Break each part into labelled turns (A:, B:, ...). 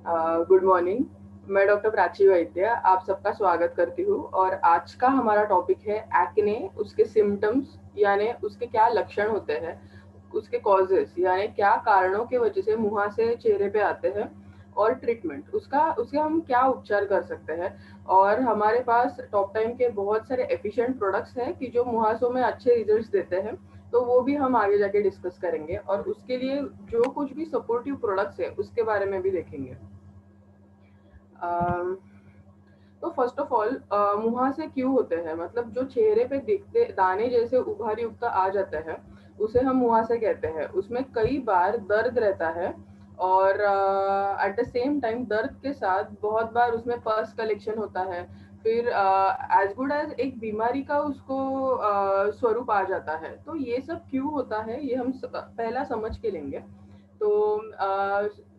A: Good morning. मैं doctor Prachi वैद्य आप सबका स्वागत करती हूँ और आज का हमारा टॉपिक है एक्ने, उसके सिम्टम्स यानी उसके क्या लक्षण होते हैं, उसके कॉजेस यानी क्या कारणों की वजह से मुहासे चेहरे पे आते हैं और ट्रीटमेंट उसका उसके हम क्या उपचार कर सकते हैं। और हमारे पास टॉप टाइम के बहुत सारे एफिशिएंट प्रोडक्ट्स हैं कि जो मुहासों में अच्छे रिजल्ट्स देते हैं, तो वो भी हम आगे जाके डिस्कस करेंगे और उसके लिए जो कुछ भी सपोर्टिव प्रोडक्ट्स है उसके बारे में भी देखेंगे। अम, तो फर्स्ट ऑफ ऑल मुहासे क्यों होते हैं, मतलब जो चेहरे पे दिखते दाने जैसे उभार युक्त आ जाते हैं उसे हम मुहासे कहते हैं। उसमें कई बार दर्द रहता है और एट द सेम टाइम दर्द के साथ बहुत बार उसमें पस कलेक्शन होता है। फिर एज गुड एज एक बीमारी का उसको स्वरूप आ जाता है। तो ये सब क्यों होता है ये हम पहला समझ के लेंगे। तो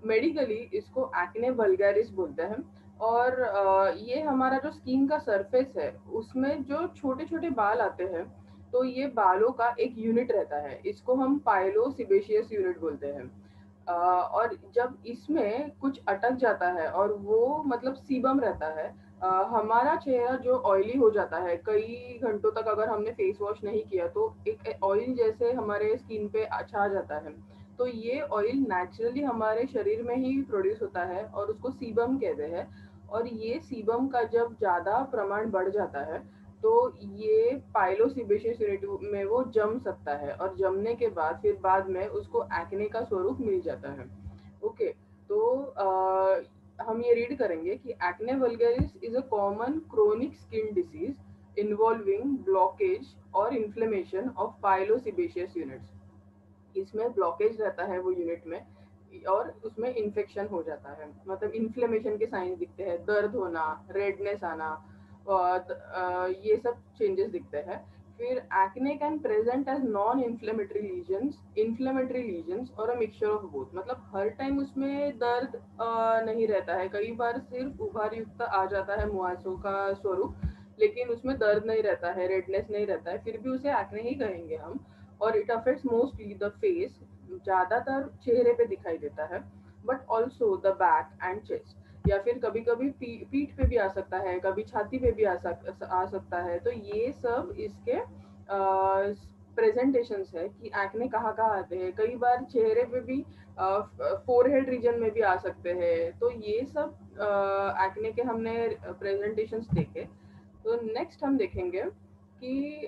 A: मेडिकली इसको एक्ने वल्गैरिस बोलते हैं। और ये हमारा जो स्किन का सरफेस है उसमें जो छोटे छोटे बाल आते हैं, तो ये बालों का एक यूनिट रहता है, इसको हम पाइलो सिबेशियस यूनिट बोलते हैं। और जब इसमें कुछ अटक जाता है और वो मतलब सीबम रहता है, हमारा चेहरा जो ऑयली हो जाता है कई घंटों तक अगर हमने फेस वॉश नहीं किया तो एक ऑयल जैसे हमारे स्किन पे छा जाता है। तो ये ऑयल नेचुरली हमारे शरीर में ही प्रोड्यूस होता है और उसको सीबम कहते हैं। और ये सीबम का जब ज्यादा प्रमाण बढ़ जाता है तो ये पाइलोसिबेशियस यूनिट में वो जम सकता है और जमने के बाद फिर बाद में उसको एक्ने का स्वरूप मिल जाता है। ओके। तो हम ये रीड करेंगे कि acne vulgaris is a common chronic skin disease involving blockage और इन्फ्लेमेशन ऑफ पाइलोसिबेशियस यूनिट्स। इसमें ब्लॉकेज रहता है वो यूनिट में और उसमें इन्फेक्शन हो जाता है, मतलब इन्फ्लेमेशन के साइंस दिखते हैं, दर्द होना, रेडनेस आना और ये सब चेंजेस दिखते हैं। फिर acne can present as non inflammatory lesions और अ मिक्सचर ऑफ बोथ। मतलब हर टाइम उसमें दर्द नहीं रहता है, कई बार सिर्फ उभार युक्त आ जाता है मुहासों का स्वरूप, लेकिन उसमें दर्द नहीं रहता है, रेडनेस नहीं रहता है, फिर भी उसे एक्ने ही कहेंगे हम। और it affects mostly the face, ज्यादातर चेहरे पे दिखाई देता है, but also the back and chest, या फिर कभी कभी पीठ पे भी आ सकता है, कभी छाती पे भी आ सकता है। तो ये सब इसके प्रेजेंटेशंस है कि एक्ने कहाँ कहाँ आते हैं। कई बार चेहरे पे भी फोरहेड रीजन में भी आ सकते हैं। तो ये सब एक्ने के हमने प्रेजेंटेशंस देखे। तो नेक्स्ट हम देखेंगे कि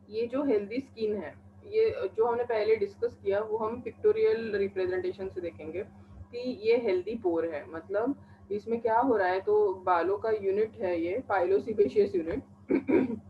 A: ये जो हेल्दी स्किन है, ये जो हमने पहले डिस्कस किया वो हम पिक्टोरियल रिप्रेजेंटेशन से देखेंगे कि ये हेल्दी पोर है। मतलब इसमें क्या हो रहा है, तो बालों का यूनिट है ये पाइलोसिबेशियस यूनिट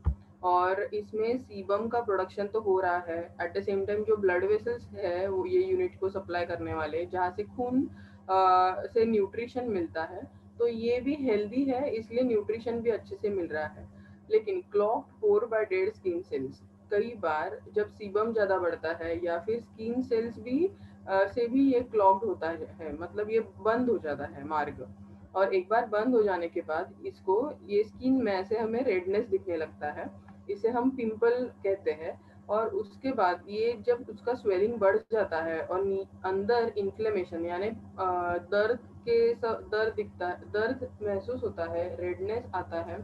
A: और इसमें सीबम का प्रोडक्शन तो हो रहा है। एट द सेम टाइम जो ब्लड वेसल्स है वो ये यूनिट को सप्लाई करने वाले, जहाँ से खून से न्यूट्रिशन मिलता है, तो ये भी हेल्दी है, इसलिए न्यूट्रिशन भी अच्छे से मिल रहा है। लेकिन क्लॉक्ड पोर बाय डेड स्किन सेल्स, कई बार जब सीबम ज्यादा बढ़ता है या फिर स्किन सेल्स भी से भी ये क्लॉग्ड होता है, मतलब ये बंद हो जाता है मार्ग। और एक बार बंद हो जाने के बाद इसको ये स्किन में से हमें रेडनेस दिखने लगता है, इसे हम पिंपल कहते हैं। और उसके बाद ये जब उसका स्वेलिंग बढ़ जाता है और अंदर इन्फ्लेमेशन यानी दर्द दर्द दिखता है, दर्द महसूस होता है, रेडनेस आता है,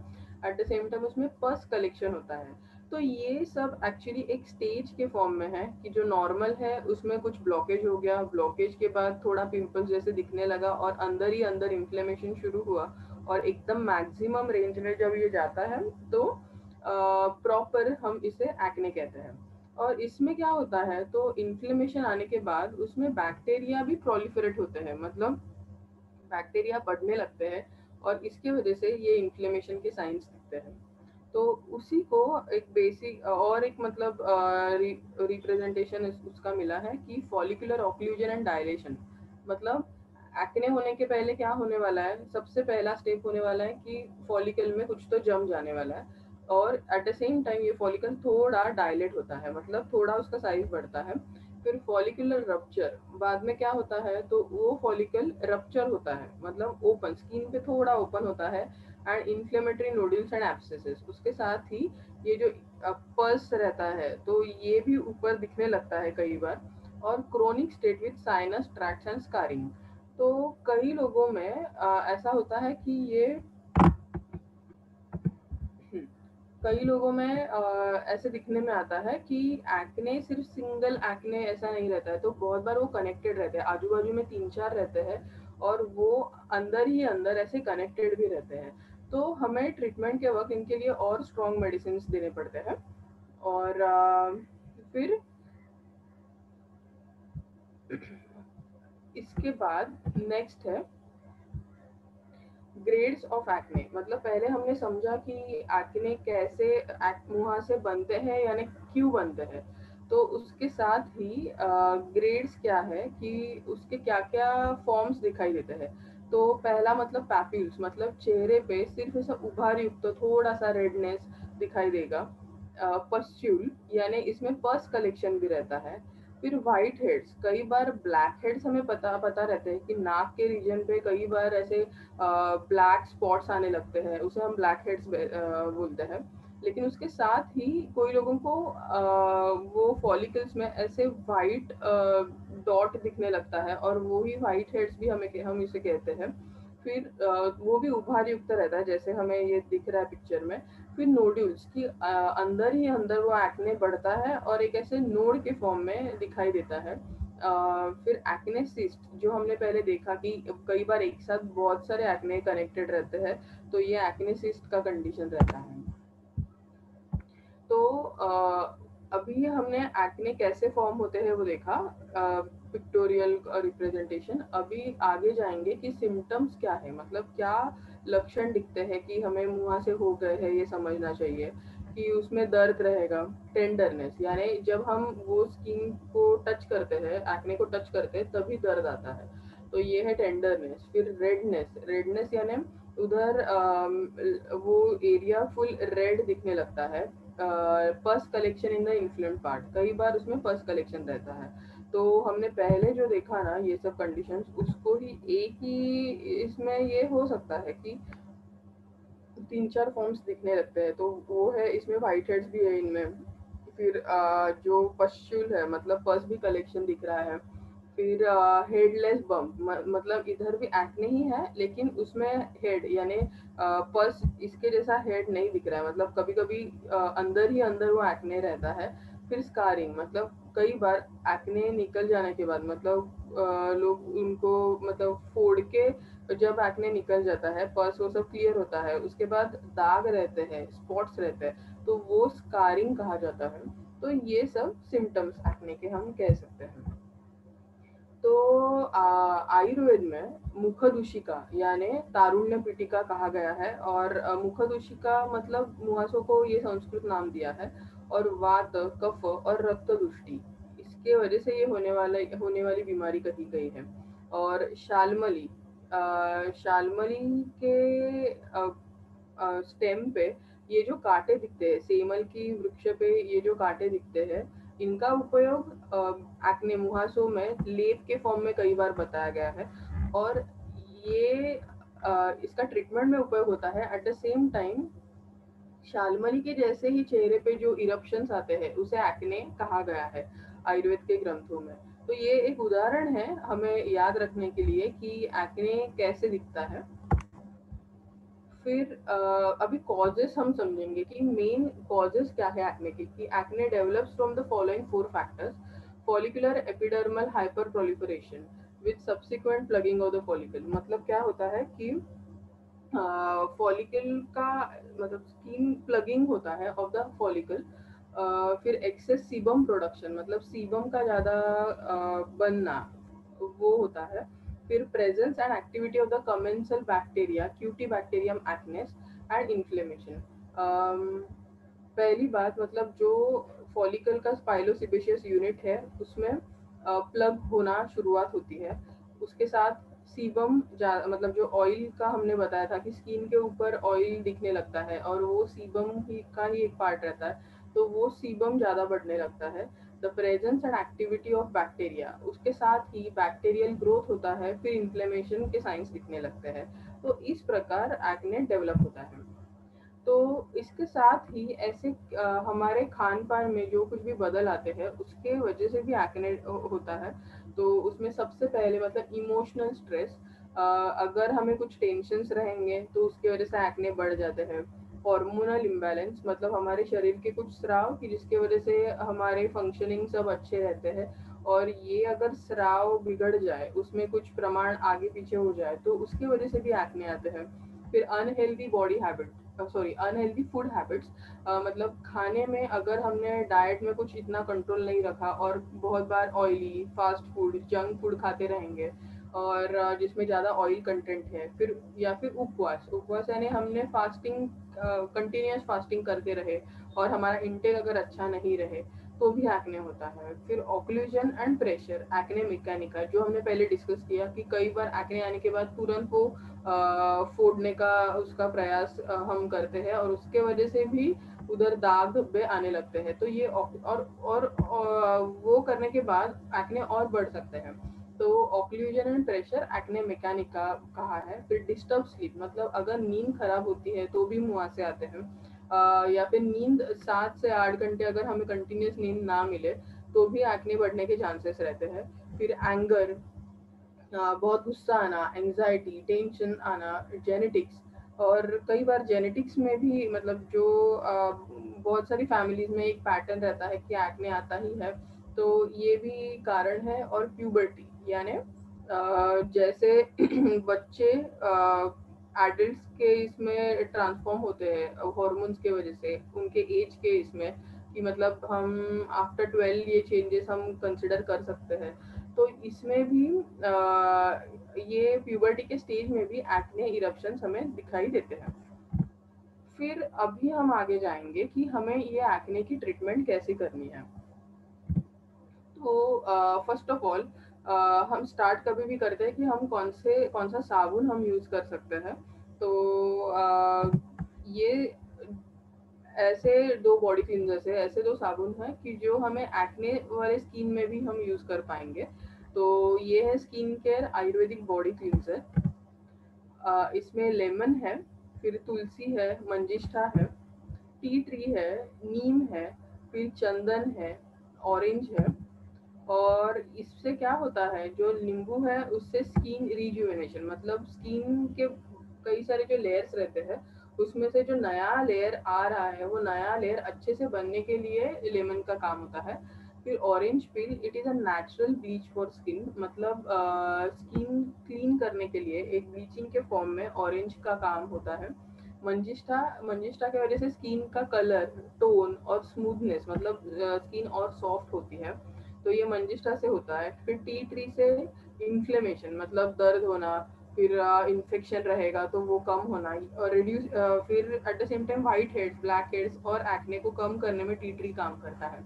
A: एट द सेम टाइम उसमें पस कलेक्शन होता है। तो ये सब एक्चुअली एक स्टेज के फॉर्म में है कि जो नॉर्मल है उसमें कुछ ब्लॉकेज हो गया, ब्लॉकेज के बाद थोड़ा पिंपल्स जैसे दिखने लगा और अंदर ही अंदर इन्फ्लेमेशन शुरू हुआ और एकदम मैक्सिमम रेंज में जब ये जाता है तो प्रॉपर हम इसे एक्ने कहते हैं। और इसमें क्या होता है, तो इन्फ्लेमेशन आने के बाद उसमें बैक्टीरिया भी प्रोलिफरेट होते हैं, मतलब बैक्टीरिया बढ़ने लगते हैं और इसकी वजह से ये इन्फ्लेमेशन के साइंस दिखते हैं। तो उसी को एक बेसिक और एक मतलब रिप्रेजेंटेशन उसका मिला है कि फॉलिकुलर ऑक्लूजन एंड डायलेशन। मतलब एक्ने होने के पहले क्या होने वाला है, सबसे पहला स्टेप होने वाला है कि फॉलिकल में कुछ तो जम जाने वाला है और एट द सेम टाइम ये फॉलिकल थोड़ा डायलेट होता है, मतलब थोड़ा उसका साइज बढ़ता है। फिर फॉलिकुलर रप्चर, बाद में क्या होता है, तो वो फॉलिकल रप्चर होता है, मतलब ओपन स्किन पे थोड़ा ओपन होता है एंड इन्फ्लेमेटरी नोड्यूल्स एंड एब्सेसेस, उसके साथ ही ये जो पल्स रहता है तो ये भी ऊपर दिखने लगता है कई बार। और chronic state with sinus tract and scarring, तो कई लोगों में ऐसा होता है कि ये कई लोगों में ऐसे दिखने में आता है कि एक्ने सिर्फ सिंगल एक्ने ऐसा नहीं रहता है, तो बहुत बार वो कनेक्टेड रहते हैं, आजू बाजू में 3-4 रहते हैं और वो अंदर ही अंदर ऐसे कनेक्टेड भी रहते हैं। तो हमें ट्रीटमेंट के वक्त इनके लिए और स्ट्रॉन्ग मेडिसिन देने पड़ते हैं। और फिर इसके बाद नेक्स्ट है ग्रेड्स ऑफ एक्ने। मतलब पहले हमने समझा कि एक्ने कैसे मुंह से बनते हैं यानी क्यों बनते हैं, तो उसके साथ ही ग्रेड्स क्या है कि उसके क्या क्या फॉर्म्स दिखाई देते हैं। तो पहला मतलब पैप्यूल्स, मतलब चेहरे पे सिर्फ ऐसा उभार युक्त तो थोड़ा सा रेडनेस दिखाई देगा। पस्ट्यूल यानी इसमें पस कलेक्शन भी रहता है। फिर व्हाइट हेड्स, कई बार ब्लैक हेड्स हमें पता पता रहते हैं कि नाक के रीजन पे कई बार ऐसे ब्लैक स्पॉट्स आने लगते हैं, उसे हम ब्लैक हेड्स बोलते हैं। लेकिन उसके साथ ही कोई लोगों को वो फॉलिकल्स में ऐसे वाइट डॉट दिखने लगता है और वो ही वाइट हेड्स भी हम इसे कहते हैं। फिर वो भी उभार युक्त रहता है जैसे हमें ये दिख रहा है पिक्चर में। फिर नोड्यूल्स की अंदर ही अंदर वो एक्ने बढ़ता है और एक ऐसे नोड के फॉर्म में दिखाई देता है। फिर एक्ने सिस्ट, जो हमने पहले देखा कि कई बार एक साथ बहुत सारे एक्ने कनेक्टेड रहते हैं, तो ये एक्ने सिस्ट का कंडीशन रहता है। तो अभी हमने एक्ने कैसे फॉर्म होते हैं वो देखा, पिक्टोरियल रिप्रेजेंटेशन। अभी आगे जाएंगे कि सिम्टम्स क्या है, मतलब क्या लक्षण दिखते हैं कि हमें मुंह से हो गए हैं ये समझना चाहिए। कि उसमें दर्द रहेगा, टेंडरनेस यानी जब हम वो स्किन को टच करते हैं, एक्ने को टच करते हैं तभी दर्द आता है, तो ये है टेंडरनेस। फिर रेडनेस, रेडनेस यानी उधर वो एरिया फुल रेड दिखने लगता है। पस collection in the inflamed part, कई बार उसमें पस कलेक्शन रहता है। तो हमने पहले जो देखा ना ये सब कंडीशंस, उसको ही एक ही इसमें ये हो सकता है कि 3-4 फॉर्म्स दिखने लगते हैं, तो वो है इसमें व्हाइट हेड्स भी है इनमें। फिर जो पस्ट्यूल है मतलब पस भी कलेक्शन दिख रहा है। फिर हेडलेस बम्प, मतलब इधर भी एक्ने ही है लेकिन उसमें हेड यानी पस इसके जैसा हेड नहीं दिख रहा है, मतलब कभी कभी अंदर ही अंदर वो एक्ने रहता है। फिर स्कारिंग, मतलब कई बार एक्ने निकल जाने के बाद मतलब लोग उनको मतलब फोड़ के, जब एक्ने निकल जाता है पस वो सब क्लियर होता है, उसके बाद दाग रहते हैं, स्पॉट्स रहते हैं, तो वो स्कारिंग कहा जाता है। तो ये सब सिम्टम्स एक्ने के हम कह सकते हैं। तो आयुर्वेद में मुखदूषिका यानी तारुण्य पीटिका कहा गया है। और मुखदूषिका मतलब मुहासों को ये संस्कृत नाम दिया है। और वात, कफ और रक्त दुष्टि, इसके वजह से ये होने वाली बीमारी कही गई है। और शालमली, शालमली के स्टेम पे ये जो कांटे दिखते हैं, सेमल की वृक्ष पे ये जो कांटे दिखते हैं, इनका उपयोग एक्ने मुहासों में लेप के फॉर्म में कई बार बताया गया है। और ये इसका ट्रीटमेंट में उपयोग होता है। एट द सेम टाइम शालमली के जैसे ही चेहरे पे जो इरप्शंस आते हैं उसे एक्ने कहा गया है आयुर्वेद के ग्रंथों में। तो ये एक उदाहरण है हमें याद रखने के लिए कि एक्ने कैसे दिखता है। फिर अभी कॉजेस हम समझेंगे कि मेन कॉजेस क्या है एक्ने के, कि acne develops from the following 4 factors. Follicular epidermal hyper proliferation with subsequent plugging of the follicle. मतलब क्या होता है कि फॉलिकल का मतलब स्किन प्लगिंग होता है ऑफ द फॉलिकल। फिर एक्सेस सीबम प्रोडक्शन, मतलब सीबम का ज़्यादा बनना वो होता है। फिर presence and activity of the commensal bacteria cutibacterium acnes and inflammation. पहली बात मतलब जो फॉलिकल का स्पाइलोसिबेशियस यूनिट है उसमें प्लग होना शुरुआत होती है। उसके साथ सीबम मतलब जो ऑयल का हमने बताया था कि स्किन के ऊपर ऑयल दिखने लगता है और वो सीबम ही का ही एक पार्ट रहता है, तो वो सीबम ज़्यादा बढ़ने लगता है। The presence and activity of bacteria, उसके साथ ही बैक्टीरियल ग्रोथ होता है, फिर इन्फ्लेमेशन के साइंस दिखने लगते हैं। तो इस प्रकार एक्ने डेवलप होता है। तो इसके साथ ही ऐसे हमारे खान पान में जो कुछ भी बदल आते हैं उसके वजह से भी एक्ने होता है। तो उसमें सबसे पहले मतलब इमोशनल स्ट्रेस, अगर हमें कुछ टेंशन्स रहेंगे तो उसकी वजह से एक्ने बढ़ जाते हैं। हार्मोनल इम्बैलेंस मतलब हमारे शरीर के कुछ स्राव की जिसकी वजह से हमारे फंक्शनिंग सब अच्छे रहते हैं, और ये अगर स्राव बिगड़ जाए, उसमें कुछ प्रमाण आगे पीछे हो जाए, तो उसकी वजह से भी एक्ने आते हैं। फिर unhealthy body habit, sorry unhealthy food habits, मतलब खाने में अगर हमने डाइट में कुछ इतना कंट्रोल नहीं रखा और बहुत बार oily fast food junk food खाते रहेंगे, और जिसमें ज़्यादा ऑयल कंटेंट है, फिर या फिर उपवास उपवास यानी हमने फास्टिंग कंटिन्यूस फास्टिंग करते रहे और हमारा इंटेक अगर अच्छा नहीं रहे, तो भी एक्ने होता है। फिर ऑक्लूजन एंड प्रेशर एक्ने मैकेनिका, जो हमने पहले डिस्कस किया कि कई बार एक्ने आने के बाद तुरंत वो फोड़ने का उसका प्रयास हम करते हैं, और उसके वजह से भी उधर दाग धब्बे आने लगते हैं। तो ये वो करने के बाद एक्ने और बढ़ सकते हैं। तो ऑक्लूजन एंड प्रेशर एक्ने मैकेनिका कहा है। फिर डिस्टर्ब स्लीप, मतलब अगर नींद खराब होती है तो भी मुहासे आते हैं, या फिर नींद 7 से 8 घंटे अगर हमें कंटिन्यूस नींद ना मिले तो भी एक्ने बढ़ने के चांसेस रहते हैं। फिर एंगर, बहुत गुस्सा आना, एंजाइटी टेंशन आना, जेनेटिक्स, और कई बार जेनेटिक्स में भी मतलब जो बहुत सारी फैमिलीज में एक पैटर्न रहता है कि एक्ने आता ही है, तो ये भी कारण है। और प्यूबर्टी यानी जैसे बच्चे एडल्ट्स के इसमें ट्रांसफॉर्म होते हैं हॉर्मोन्स के वजह से उनके एज के इसमें, कि मतलब हम आफ्टर 12 ये चेंजेस हम कंसिडर कर सकते हैं। तो इसमें भी ये प्यूबर्टी के स्टेज में भी एक्ने इरप्शंस हमें दिखाई देते हैं। फिर अभी हम आगे जाएंगे कि हमें ये एक्ने की ट्रीटमेंट कैसे करनी है। तो फर्स्ट ऑफ ऑल हम स्टार्ट कभी भी करते हैं कि हम कौन सा साबुन हम यूज कर सकते हैं। तो ये ऐसे दो बॉडी क्लींजर्स है, ऐसे दो साबुन है कि जो हमें एक्ने वाले स्किन में भी हम यूज कर पाएंगे। तो ये है skin care Ayurvedic body cleanser. इसमें लेमन है, फिर तुलसी है, मंजिष्ठा है, टी ट्री है, नीम है, फिर चंदन है, ऑरेंज है। और इससे क्या होता है, जो नींबू है उससे स्किन रिजुवेनेशन, मतलब स्किन के कई सारे जो लेयर्स रहते हैं उसमें से जो नया लेयर आ रहा है वो नया लेयर अच्छे से बनने के लिए लेमन का काम होता है। फिर orange peel, it is a natural bleach for skin, मतलब स्किन क्लीन करने के लिए एक ब्लीचिंग के फॉर्म में ऑरेंज का काम होता है। मंजिष्ठा, मंजिष्ठा की वजह से स्किन का कलर, टोन और स्मूथनेस, मतलब स्किन और सॉफ्ट होती है, तो ये मंजिष्ठा से होता है। फिर टी ट्री से इन्फ्लेमेशन, मतलब दर्द होना, फिर इन्फेक्शन रहेगा तो वो कम होना, और रिड्यूस, फिर eight the same time white heads, black heads और एक्ने को कम करने में टी ट्री काम करता है।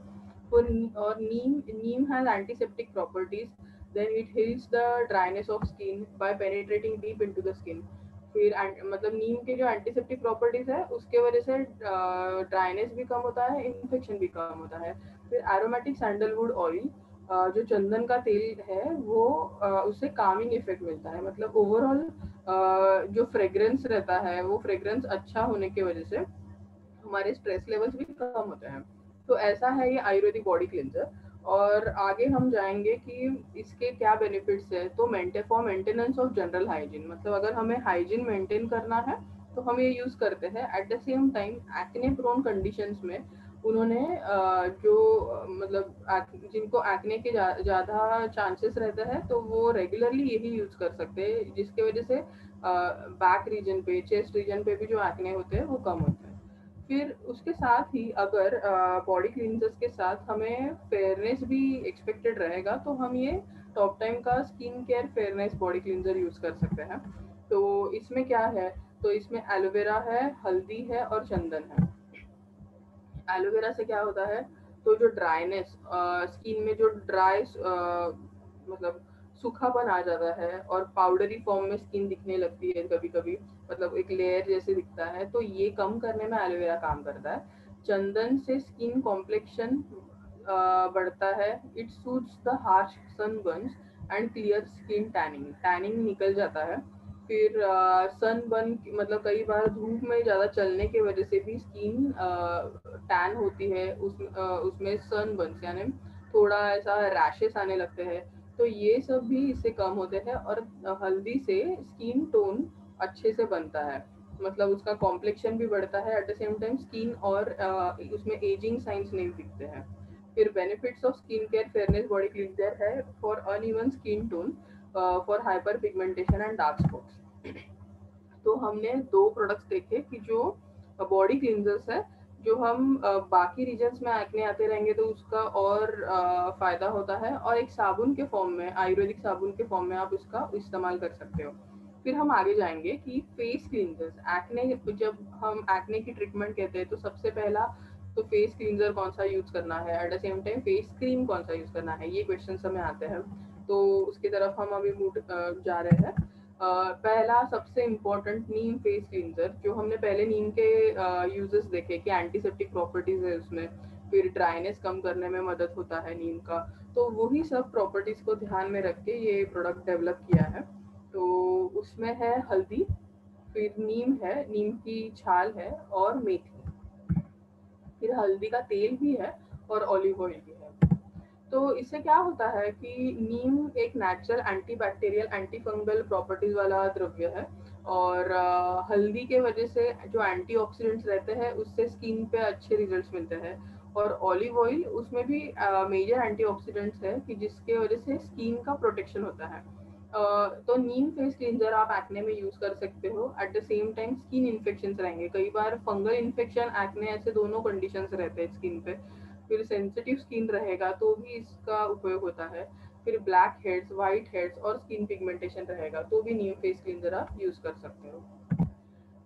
A: और नीम, neem has antiseptic properties, then it heals the dryness of skin by penetrating deep into the skin. फिर मतलब नीम के जो एंटीसेप्टिक प्रॉपर्टीज है उसके वजह से ड्राइनेस भी कम होता है, इन्फेक्शन भी कम होता है। फिर एरोमेटिक सैंडलवुड ऑयल, जो चंदन का तेल है वो उससे कामिंग इफेक्ट मिलता है, मतलब ओवरऑल जो फ्रेग्रेंस रहता है वो फ्रेग्रेंस अच्छा होने की वजह से हमारे स्ट्रेस लेवल्स भी कम होते हैं। तो ऐसा है ये आयुर्वेदिक बॉडी क्लींजर। और आगे हम जाएंगे कि इसके क्या बेनिफिट्स है। तो for maintenance of general hygiene, मतलब अगर हमें हाइजीन मेंटेन करना है तो हम ये यूज करते हैं। At the same time acne prone conditions में उन्होंने जो मतलब जिनको एक्ने के ज़्यादा चांसेस रहते हैं तो वो रेगुलरली यही यूज कर सकते हैं, जिसकी वजह से बैक रीजन पे, चेस्ट रीजन पे भी जो एक्ने होते हैं वो कम होते हैं। फिर उसके साथ ही अगर बॉडी क्लींजर्स के साथ हमें फेयरनेस भी एक्सपेक्टेड रहेगा तो हम ये टॉप टाइम का skin care fairness body cleanser use कर सकते हैं। तो इसमें क्या है, तो इसमें एलोवेरा है, हल्दी है और चंदन है। एलोवेरा से क्या होता है, तो जो ड्राइनेस, स्किन में जो ड्राई मतलब सूखापन आ जाता है और पाउडरी फॉर्म में स्किन दिखने लगती है कभी कभी, मतलब एक लेयर जैसे दिखता है, तो ये कम करने में एलोवेरा काम करता है। चंदन से स्किन कॉम्प्लेक्शन बढ़ता है, it soothes the harsh sunburns and clear skin tanning, tanning निकल जाता है। फिर सनबर्न, मतलब कई बार धूप में ज़्यादा चलने की वजह से भी स्किन टैन होती है, उसमें सनबर्न्स यानी थोड़ा ऐसा रैशेस आने लगते हैं। तो ये सब भी इससे कम होते हैं। और हल्दी से स्किन टोन अच्छे से बनता है, मतलब उसका कॉम्प्लेक्शन भी बढ़ता है, at the same time skin और उसमें एजिंग साइंस नहीं दिखते हैं। फिर benefits of skin care fairness body cleanser है for uneven skin tone, for hyper pigmentation and dark spots. तो हमने दो प्रोडक्ट्स देखे कि जो बॉडी क्लींजर्स है, जो हम बाकी रीजन्स में एक्ने आते रहेंगे तो उसका और फायदा होता है, और एक साबुन के फॉर्म में, आयुर्वेदिक साबुन के फॉर्म में आप उसका इस्तेमाल कर सकते हो। फिर हम आगे जाएंगे कि फेस क्लींजर्स, एक्ने, जब हम एक्ने की ट्रीटमेंट कहते हैं तो सबसे पहला तो फेस क्लींजर कौन सा यूज करना है, at the same time face cream कौन सा यूज करना है, ये क्वेश्चन हमें आते हैं। तो उसकी तरफ हम अभी जा रहे हैं। पहला सबसे इम्पोर्टेंट नीम फेस क्लींजर, जो हमने पहले नीम के यूजेस देखे कि एंटीसेप्टिक प्रॉपर्टीज है उसमें, फिर ड्राइनेस कम करने में मदद होता है नीम का। तो वही सब प्रॉपर्टीज को ध्यान में रख के ये प्रोडक्ट डेवलप किया है। तो उसमें है हल्दी, फिर नीम है, नीम की छाल है, और मेथी। फिर हल्दी का तेल भी है, और ऑलिव ऑयल भी है। तो इससे क्या होता है कि नीम एक natural antibacterial anti fungal properties वाला द्रव्य है, और हल्दी के वजह से जो एंटीऑक्सीडेंट्स रहते हैं उससे स्किन पे अच्छे रिजल्ट्स मिलते हैं। और ऑलिव ऑयल, उसमें भी मेजर एंटीऑक्सीडेंट्स है कि जिसके वजह से स्किन का प्रोटेक्शन होता है। तो नीम फेस क्लींजर आप एक्ने में यूज कर सकते हो। Eight the same time skin infections रहेंगे, कई बार फंगल इन्फेक्शन, एक्ने, ऐसे दोनों कंडीशंस रहते हैं स्किन पे। फिर सेंसिटिव स्किन रहेगा तो भी इसका उपयोग होता है। फिर ब्लैक हेड्स, व्हाइट हेड्स और स्किन पिगमेंटेशन रहेगा तो भी नीम फेस क्लींजर आप यूज कर सकते हो।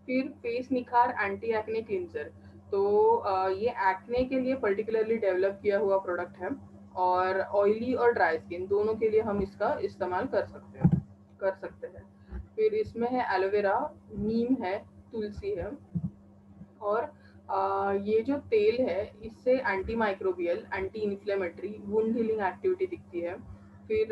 A: फिर face Nikhar anti acne cleanser, तो ये एक्ने के लिए पर्टिकुलरली डेवलप किया हुआ प्रोडक्ट है, और ऑयली और ड्राई स्किन दोनों के लिए हम इसका इस्तेमाल कर सकते हैं। फिर इसमें है एलोवेरा, नीम है, तुलसी है, और ये जो तेल है इससे anti microbial, anti inflammatory, wound healing activity दिखती है। फिर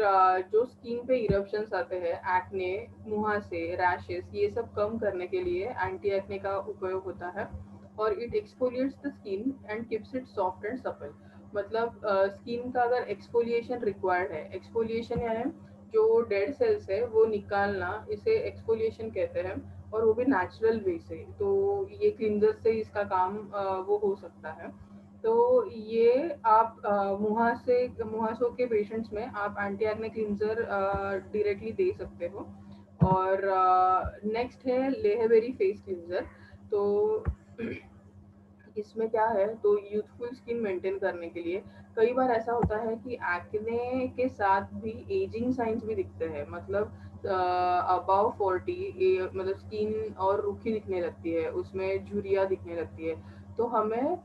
A: जो स्किन पे इरप्शंस आते हैं, एक्ने, मुहासे, रैशेस, ये सब कम करने के लिए एंटी एक्ने का उपयोग होता है। और it exfoliates the skin and keeps it soft and supple. मतलब स्किन का अगर एक्सफोलिएशन रिक्वायर्ड है, एक्सफोलिएशन यानी जो डेड सेल्स है वो निकालना, इसे एक्सफोलिएशन कहते हैं, और वो भी नेचुरल वे से। तो ये क्लींजर से इसका काम वो हो सकता है। तो ये आप मुहासों के पेशेंट्स में आप एंटी एक्ने क्लींजर डायरेक्टली दे सकते हो। और नेक्स्ट है लेहबेरी फेस क्लींजर। तो इसमें क्या है, तो यूथफुल स्किन मेंटेन करने के लिए कई बार ऐसा होता है कि एक्ने के साथ भी एजिंग साइंस भी दिखते हैं, मतलब अबाव 40, मतलब स्किन और रूखी दिखने लगती है, उसमें झुर्रियाँ दिखने लगती है। तो हमें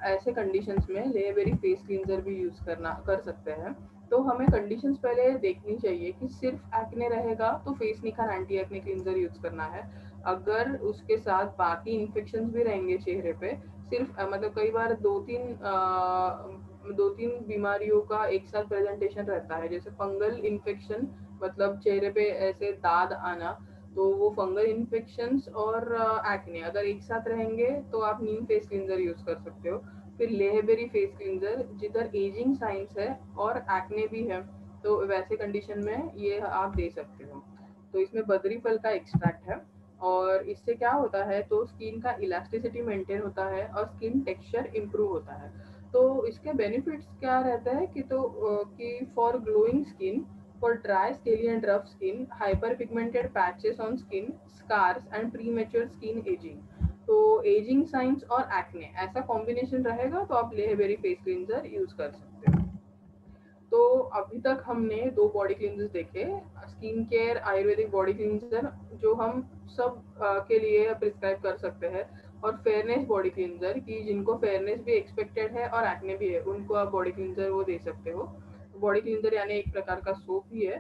A: ऐसे कंडीशंस में लेबेरी फेस क्लींजर भी यूज करना कर सकते हैं। तो हमें कंडीशंस पहले देखनी चाहिए कि सिर्फ एक्ने रहेगा तो face Nikhar anti acne cleanser use करना है। अगर उसके साथ बाकी इन्फेक्शंस भी रहेंगे चेहरे पे, सिर्फ मतलब कई बार दो तीन बीमारियों का एक साथ प्रेजेंटेशन रहता है, जैसे फंगल इन्फेक्शन, मतलब चेहरे पे ऐसे दाद आना, तो वो फंगल इन्फेक्शंस और एक्ने अगर एक साथ रहेंगे तो आप नीम फेस क्लींजर यूज कर सकते हो। फिर लेहबेरी फेस क्लींजर, जिधर एजिंग साइंस है और एक्ने भी है, तो वैसे कंडीशन में ये आप दे सकते हो। तो इसमें बदरी फल का एक्सट्रैक्ट है, और इससे क्या होता है, तो स्किन का इलास्टिसिटी मेंटेन होता है और स्किन टेक्सचर इम्प्रूव होता है। तो इसके बेनिफिट्स क्या रहता है कि कि for glowing skin, for dry scaly and rough skin, hyper pigmented patches on skin, scars and premature skin ageing. तो एजिंग साइंस और एक्ने ऐसा कॉम्बिनेशन रहेगा तो आप लेहबेरी फेस क्लींजर यूज कर सकते हो। तो अभी तक हमने दो बॉडी क्लींजर्स देखे, skin care Ayurvedic body cleanser, जो हम सब के लिए प्रिस्क्राइब कर सकते हैं, और फेयरनेस बॉडी क्लींजर की जिनको फेयरनेस भी एक्सपेक्टेड है और एक्ने भी है, उनको आप बॉडी क्लींजर वो दे सकते हो। बॉडी क्लींजर यानी एक प्रकार का सोप ही है।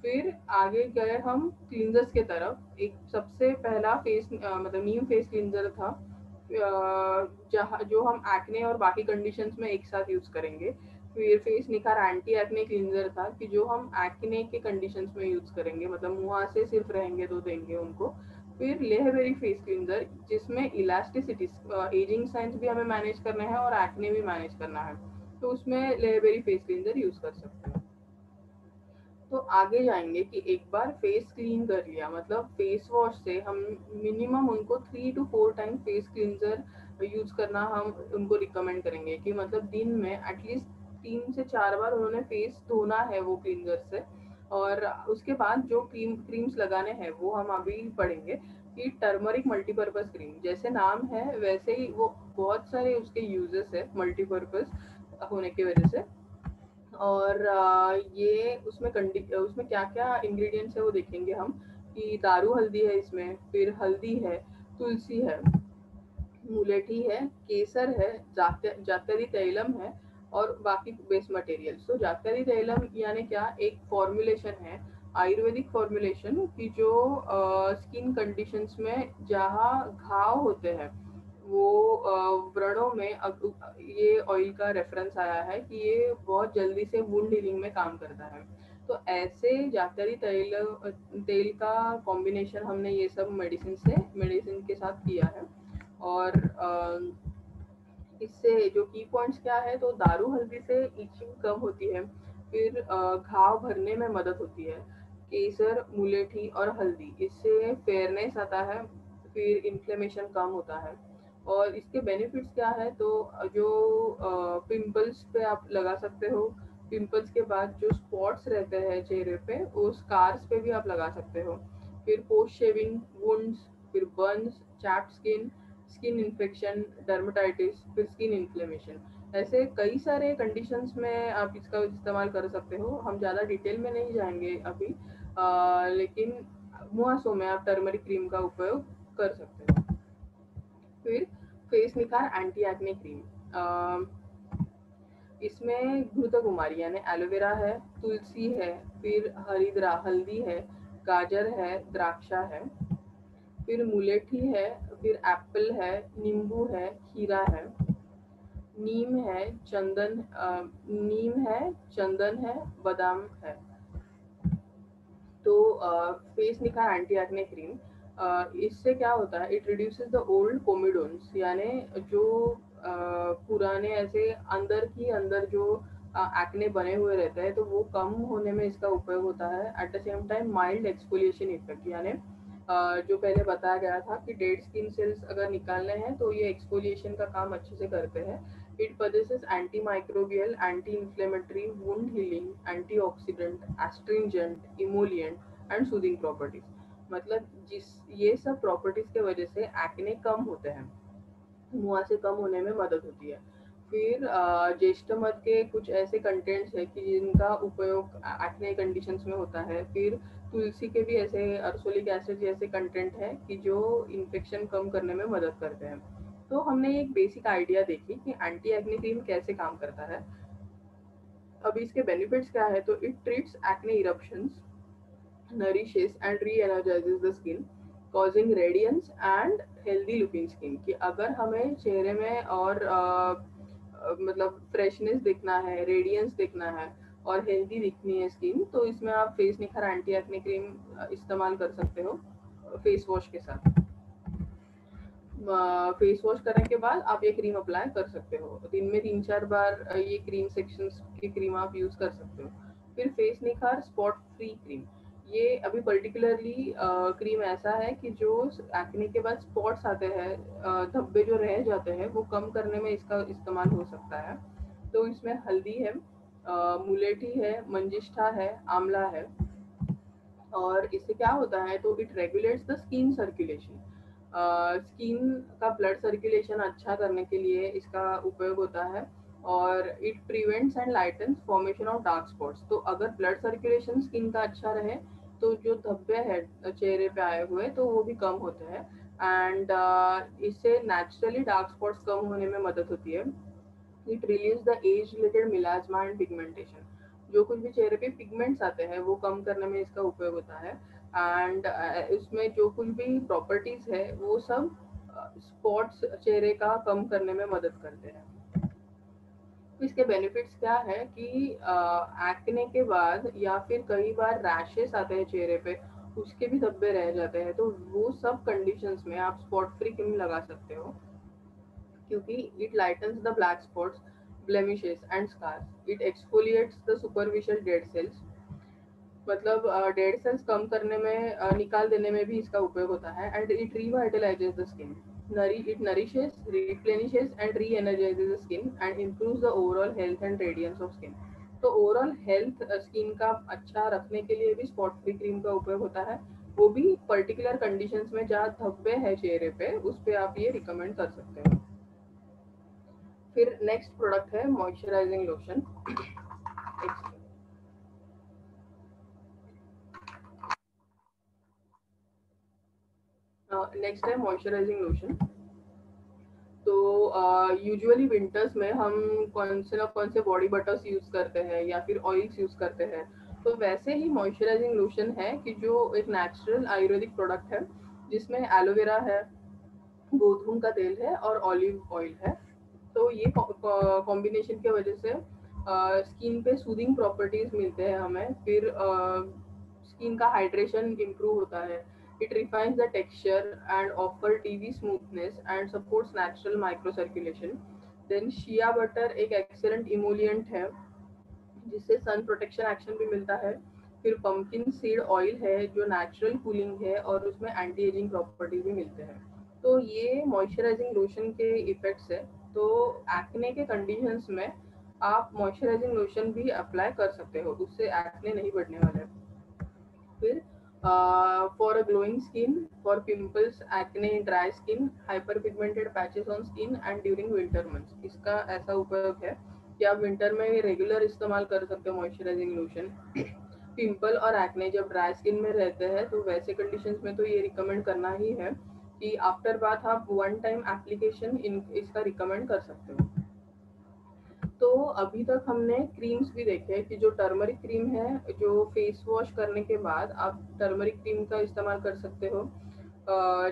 A: फिर आगे गए हम क्लींजर्स के तरफ। एक सबसे पहला फेस मतलब नीम फेस क्लींजर था, जहाँ जो हम एक्ने और बाकी कंडीशंस में एक साथ यूज करेंगे। फिर face Nikhar anti acne cleanser था कि जो हम एक्ने के कंडीशंस में यूज करेंगे, मतलब मुंह से सिर्फ रहेंगे तो देंगे उनको। फिर लेहबेरी फेस क्लींजर, जिसमें इलास्टिसिटी, एजिंग साइंस भी हमें मैनेज करना है और एक्ने भी मैनेज करना है, तो उसमें लेहबेरी फेस क्लींजर यूज कर सकते हैं। तो आगे जाएंगे कि एक बार फेस क्लीन कर लिया, मतलब फेस वॉश से हम मिनिमम उनको 3 to 4 time face cleanser use करना हम उनको रिकमेंड करेंगे, कि मतलब दिन में एटलीस्ट 3 से 4 बार उन्होंने फेस धोना है वो क्लींजर से। और उसके बाद जो क्रीम्स लगाने हैं वो हम अभी पढ़ेंगे, कि टर्मरिक मल्टीपर्पज क्रीम, जैसे नाम है वैसे ही वो बहुत सारे उसके यूजेस है मल्टीपर्पज होने की वजह से। और ये उसमें क्या क्या इंग्रेडिएंट्स है वो देखेंगे हम, कि दारू हल्दी है इसमें, फिर हल्दी है, तुलसी है, मुलेठी है, केसर है, जात्यरी तैलम है, और बाकी बेस मटेरियल। तो जात्यरी तैलम यानी क्या, एक फॉर्मुलेशन है, आयुर्वेदिक फॉर्मुलेशन, की जो स्किन कंडीशंस में जहाँ घाव होते हैं वो व्रणों में ये ऑयल का रेफरेंस आया है कि ये बहुत जल्दी से वुंड हीलिंग में काम करता है। तो ऐसे जातरी तेल का कॉम्बिनेशन हमने ये सब मेडिसिन के साथ किया है। और इससे जो की पॉइंट्स क्या है, तो दारू हल्दी से इचिंग कम होती है, फिर घाव भरने में मदद होती है। केसर, मुलेठी और हल्दी, इससे फेयरनेस आता है, फिर इन्फ्लेमेशन कम होता है। और इसके बेनिफिट्स क्या है, तो जो पिंपल्स पे आप लगा सकते हो, पिंपल्स के बाद जो स्पॉट्स रहते हैं चेहरे पे वो स्कार्स पे भी आप लगा सकते हो। फिर पोस्ट शेविंग वुंड्स, फिर Burns, chapped skin, skin infection, dermatitis, फिर स्किन इन्फ्लेमेशन, ऐसे कई सारे कंडीशंस में आप इसका इस्तेमाल कर सकते हो। हम ज़्यादा डिटेल में नहीं जाएंगे अभी, लेकिन मुहासों में आप टर्मरिक क्रीम का उपयोग कर सकते हो। फिर face Nikhar anti acne cream, इसमें घृतकुमारी यानी एलोवेरा है, तुलसी है, फिर हरिद्रा हल्दी है, गाजर है, द्राक्षा है, फिर मुलेठी है, फिर एप्पल है, नींबू है, खीरा है, नीम है, चंदन है, बादाम है। तो face Nikhar anti acne cream, इससे क्या होता है, इट रिड्यूसेस द ओल्ड कोमिडोन्स, यानी जो पुराने ऐसे अंदर जो एक्ने बने हुए रहते हैं तो वो कम होने में इसका उपयोग होता है। At the same time mild exfoliation effect, यानी जो पहले बताया गया था कि डेड स्किन सेल्स अगर निकालने हैं तो ये एक्सफोलिएशन का काम अच्छे से करते हैं। It possesses antimicrobial, anti-inflammatory, wound healing, antioxidant, astringent, emollient and soothing properties। मतलब जिस ये सब प्रॉपर्टीज के वजह से एक्ने कम होते हैं, मुंह से कम होने में मदद होती है। फिर ज्येष्ठ मध के कुछ ऐसे कंटेंट्स है कि जिनका उपयोग एक्ने कंडीशंस में होता है। फिर तुलसी के भी ऐसे अर्सोलिक एसिड जैसे कंटेंट है कि जो इन्फेक्शन कम करने में मदद करते हैं। तो हमने एक बेसिक आइडिया देखी कि एंटी एक्ने क्रीम कैसे काम करता है। अभी इसके बेनिफिट्स क्या है, तो it treats acne eruptions, nourishes and re-energizes the skin, causing radiance and healthy looking skin। कि अगर हमें चेहरे में और मतलब फ्रेशनेस दिखना है, रेडियंस दिखना है और हेल्दी दिखनी है स्किन, तो इसमें आप फेस निखर एंटी एक्ने क्रीम इस्तेमाल कर सकते हो फेस वॉश के साथ। फेस वॉश करने के बाद आप ये क्रीम अप्लाई कर सकते हो, दिन में 3-4 बार ये क्रीम सेक्शंस की क्रीम आप यूज कर सकते हो। फिर फेस निखार स्पॉट फ्री क्रीम, ये अभी पर्टिकुलरली क्रीम ऐसा है कि जो एक्ने के बाद स्पॉट्स आते हैं, धब्बे जो रह जाते हैं वो कम करने में इसका इस्तेमाल हो सकता है। तो इसमें हल्दी है, मुलेठी है, मंजिष्ठा है, आंवला है। और इससे क्या होता है, तो it regulates the skin circulation, skin का ब्लड सर्कुलेशन अच्छा करने के लिए इसका उपयोग होता है। और it prevents and lightens formation of dark spots. तो अगर ब्लड सर्कुलेशन स्किन का अच्छा रहे तो जो धब्बे हैं चेहरे पे आए हुए तो वो भी कम होते हैं। एंड इससे नेचुरली डार्क स्पॉट्स कम होने में मदद होती है। It relieves the age related melasma and pigmentation, जो कुछ भी चेहरे पे पिगमेंट्स आते हैं वो कम करने में इसका उपयोग होता है। एंड इसमें जो कुछ भी प्रॉपर्टीज है वो सब स्पॉट्स चेहरे का कम करने में मदद करते हैं। तो इसके बेनिफिट्स क्या है कि एक्ने के बाद या फिर कई बार रैशेस आते हैं चेहरे पे, उसके भी धब्बे रह जाते हैं, तो वो सब कंडीशंस में आप स्पॉट फ्री क्रीम लगा सकते हो, क्योंकि it lightens the black spots, blemishes and scars, it exfoliates the superficial dead cells, मतलब डेड सेल्स कम करने में, निकाल देने में भी इसका उपयोग होता है। And it revitalises the skin, it nourishes, replenishes and re energises the skin and improves the overall health and radiance of skin. तो ओवरऑल हेल्थ स्किन का अच्छा रखने के लिए भी स्पॉट फ्री क्रीम का उपयोग होता है, वो भी पर्टिकुलर कंडीशंस में जहाँ धब्बे है चेहरे पे, उस पे आप ये रिकमेंड कर सकते हो। फिर नेक्स्ट प्रोडक्ट है मॉइस्चराइजिंग लोशन। नेक्स्ट है मॉइस्चराइजिंग लोशन। तो यूजुअली विंटर्स में हम कौन से ना कौन से बॉडी बटर्स यूज करते हैं या फिर ऑयल्स यूज करते हैं। तो वैसे ही मॉइस्चराइजिंग लोशन है कि जो एक नेचुरल आयुर्वेदिक प्रोडक्ट है, जिसमें एलोवेरा है, गोधूम का तेल है और ऑलिव ऑयल है। तो ये कॉम्बिनेशन की वजह से स्किन पे सूदिंग प्रॉपर्टीज मिलते हैं हमें। फिर स्किन का हाइड्रेशन इम्प्रूव होता है। It refines the texture and offer TV smoothness and supports natural micro circulation. Then shea butter एक एक्सेलेंट इमोलियंट है, जिससे सन प्रोटेक्शन एक्शन भी मिलता है। फिर पंपकिन सीड ऑयल है जो नेचुरल कूलिंग है और उसमें एंटी एजिंग प्रॉपर्टी भी मिलते हैं। तो ये मॉइस्चराइजिंग लोशन के इफेक्ट्स है। तो एक्ने के कंडीशंस में आप मॉइस्चराइजिंग लोशन भी अप्लाई कर सकते हो, उससे एक्ने नहीं बढ़ने वाले। फिर for a glowing skin, for pimples, acne, dry skin, hyper pigmented patches on skin and during winter months, इसका ऐसा उपयोग है कि आप विंटर में रेगुलर इस्तेमाल कर सकते हो मॉइस्चराइजिंग लोशन। पिंपल और एक्ने जब ड्राई स्किन में रहते हैं तो वैसे कंडीशंस में तो ये रिकमेंड करना ही है कि आफ्टर बाथ आप वन टाइम एप्लीकेशन इसका रिकमेंड कर सकते हो। तो अभी तक हमने क्रीम्स भी देखे कि जो टर्मरिक क्रीम है, जो फेस वॉश करने के बाद आप टर्मरिक क्रीम का इस्तेमाल कर सकते हो